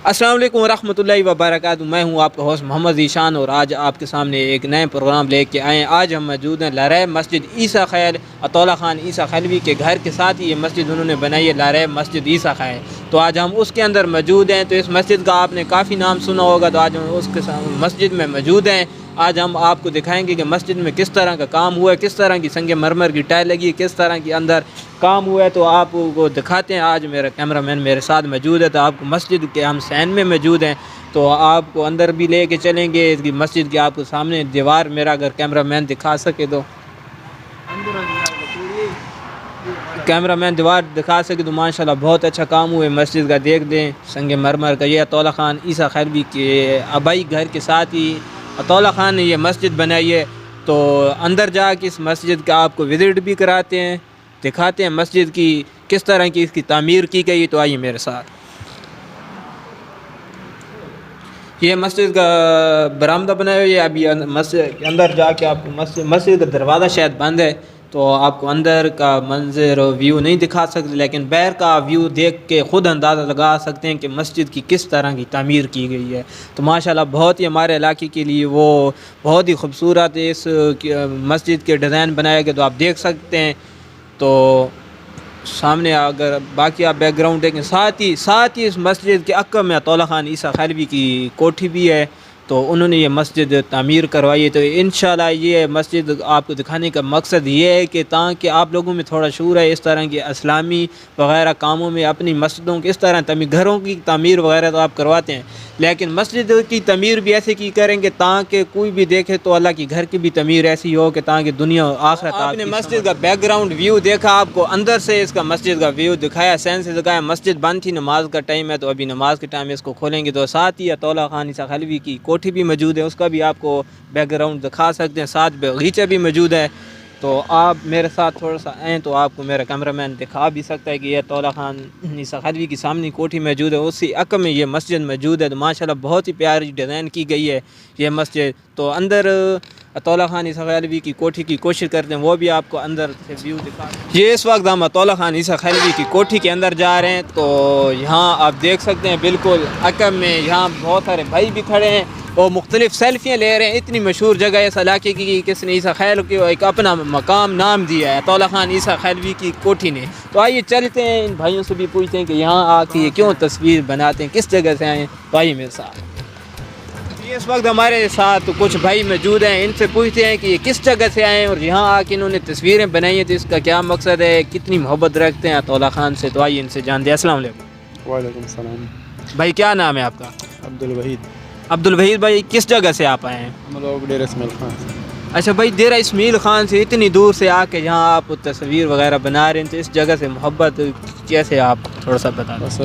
अस्सलाम वालेकुम वरहमतुल्लाहि वबरकातुहू। मैं हूँ आपका होस्ट मोहम्मद ज़ीशान और आज आपके सामने एक नए प्रोग्राम लेके आए हैं। आज हम मौजूद हैं लारैब मस्जिद ईसा खैल अतौला ख़ान ईसा खैलवी के घर के साथ ही ये मस्जिद उन्होंने बनाई है, लारैब मस्जिद ईसा खैल। तो आज हम उसके अंदर मौजूद हैं। तो इस मस्जिद का आपने काफ़ी नाम सुना होगा, तो आज हम उसके मस्जिद में मौजूद हैं। आज हम आपको दिखाएंगे कि मस्जिद में किस तरह का काम हुआ है, किस तरह की संगे मरमर की टाइल लगी है, किस तरह के अंदर काम हुआ है। तो आपको दिखाते हैं। आज मेरा कैमरामैन मेरे साथ मौजूद है, तो आपको मस्जिद के हम सैन में मौजूद हैं, तो आपको अंदर भी लेके चलेंगे। इसकी मस्जिद के आपको सामने दीवार, मेरा अगर कैमरामैन दिखा सके तो कैमरामैन दीवार दिखा सके तो माशाल्लाह बहुत अच्छा काम हुआ है मस्जिद का। देख दें संगे मरमर का। ये अतौला ख़ान ईसा खैलवी के आबाई घर के साथ ही अतौला ख़ान ने ये मस्जिद बनाई है। तो अंदर जाके इस मस्जिद का आपको विज़िट भी कराते हैं, दिखाते हैं मस्जिद की किस तरह की इसकी तामीर की गई। तो आइए मेरे साथ। ये मस्जिद का बरामदा बनाया हुआ है। अभी मस्जिद के अंदर जाके आपको मस्जिद का दरवाज़ा शायद बंद है, तो आपको अंदर का मंजर और व्यू नहीं दिखा सकते, लेकिन बाहर का व्यू देख के ख़ुद अंदाज़ा लगा सकते हैं कि मस्जिद की किस तरह की तामीर की गई है। तो माशाल्लाह बहुत ही हमारे इलाके के लिए वो बहुत ही खूबसूरत इस मस्जिद के डिज़ाइन बनाए गए, तो आप देख सकते हैं। तो सामने अगर बाकी आप बैकग्राउंड देखें, साथ ही इस मस्जिद के अक्ब में अतौला ख़ान ईसा खैलवी की कोठी भी है, तो उन्होंने ये मस्जिद तामीर करवाई है। तो इंशाल्लाह ये मस्जिद आपको दिखाने का मकसद ये है कि ताकि आप लोगों में थोड़ा शूर है इस तरह के इस्लामी वगैरह कामों में, अपनी मस्जिदों की इस तरह घरों की तामीर वगैरह तो आप करवाते हैं, लेकिन मस्जिद की तमीर भी ऐसे की करेंगे ताकि कोई भी देखे तो अल्लाह की घर की भी तमीर ऐसी हो कि ताकि दुनिया आखिरत। आपने मस्जिद का बैकग्राउंड व्यू देखा, आपको अंदर से इसका मस्जिद का व्यू दिखाया, सैन से दिखाया। मस्जिद बंद थी, नमाज का टाइम है, तो अभी नमाज के टाइम इसको खोलेंगे। तो साथ ही अतौला ख़ान ईसा खैलवी की कोठी भी मौजूद है, उसका भी आपको बैकग्राउंड दिखा सकते हैं। साथ बगीचा भी मौजूद है। तो आप मेरे साथ थोड़ा सा आएँ तो आपको मेरा कैमरामैन दिखा भी सकता है कि यह अतौला ख़ान ईसा खैलवी की सामने कोठी मौजूद है, उसी अक्ब में ये मस्जिद मौजूद है। तो माशाल्लाह बहुत ही प्यारी डिज़ाइन की गई है ये मस्जिद। तो अंदर अतौला ख़ान ईसा खैलवी की कोठी की कोशिश करते हैं, वो भी आपको अंदर से व्यू दिखा। ये इस वक्त हम अतौला ख़ान ईसा खैलवी की कोठी के अंदर जा रहे हैं। तो यहाँ आप देख सकते हैं बिल्कुल अक्ब में यहाँ बहुत सारे भाई भी खड़े हैं और मुख्तलिफ सेल्फियाँ ले रहे हैं। इतनी मशहूर जगह है इस इलाके की, किसने ईसा खैल को एक अपना मकाम नाम दिया है, अतौला ख़ान ईसा खैलवी की कोठी ने। तो आइए चलते हैं, इन भाइयों से भी पूछते हैं कि यहाँ आके ये क्यों तस्वीर बनाते हैं, किस जगह से आए। तो आइए मेरे साथ। इस वक्त हमारे साथ कुछ भाई मौजूद हैं, इनसे पूछते हैं कि ये किस जगह से आए और यहाँ आके इन्होंने तस्वीरें बनाई हैं, तो इसका क्या मकसद है, कितनी मोहब्बत रखते हैं अतौला ख़ान से। तो आइए इनसे जानते हैं। अस्सलाम वालेकुम। वालेकुम सलाम। भाई क्या नाम है आपका? अब्दुल वहीद। अब्दुल वहीद भाई, किस जगह से आप आए हैं? हम लोग डेरा इस्माइल खान से। अच्छा भाई, डेरा इस्माइल खान से इतनी दूर से आके यहाँ आप तस्वीर वगैरह बना रहे हैं, तो इस जगह से मोहब्बत कैसे, आप थोड़ा सा बता दें। बस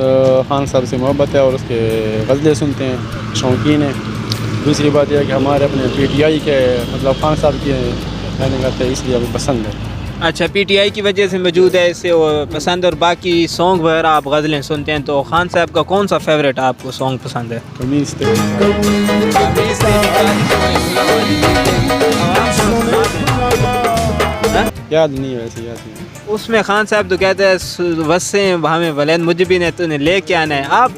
खान साहब से मोहब्बत है और उसके गज़लें सुनते हैं, शौकीन है। दूसरी बात यह है कि हमारे अपने PTI के मतलब खान साहब की रहने करते हैं, इसलिए हमें पसंद है। अच्छा, PTI की वजह से मौजूद है, इससे वो पसंद। और बाकी सॉन्ग वगैरह आप गज़लें सुनते हैं, तो खान साहब का कौन सा फेवरेट आपको सॉन्ग पसंद है? कमीज़ याद नहीं, वैसे याद नहीं। उसमें खान साहब तो कहते हैं वस्से हमें वलैद मुझे ने तूने लेके आना है आप।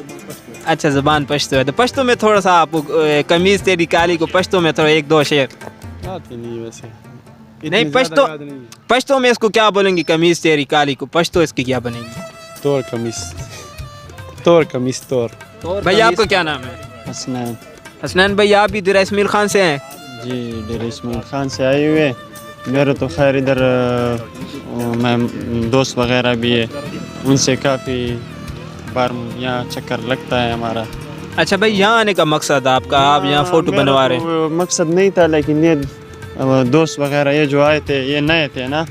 अच्छा, ज़बान पश्तो है, तो पश्तो में थोड़ा सा आप कमीज़ तेरी काली को पश्तो में थोड़ा एक दो शेर। याद नहीं वैसे, नहीं पश्तो में इसको क्या बोलेंगे? कमीज़ तेरी काली को पश्तो इसकी क्या बनेगी? तोर कमीज़ तोर। भाई आपका क्या नाम है? हसनैन। हसनैन भाई, आप भी डेरा इस्माइल खान से हैं? जी, डेरा इस्माइल खान से आए हुए। मेरे तो खैर इधर मैं दोस्त वगैरह भी है, उनसे काफ़ी बार यहाँ चक्कर लगता है हमारा। अच्छा भाई, यहाँ आने का मकसद आपका, आप यहाँ फ़ोटो बनवा रहे हैं? मकसद नहीं था, लेकिन ये दोस्त वगैरह ये जो आए थे ये नए थे ना,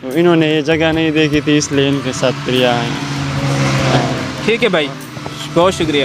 तो इन्होंने ये जगह नहीं देखी थी, इसलिए इनके साथ प्रिया आए। ठीक है भाई, बहुत शुक्रिया।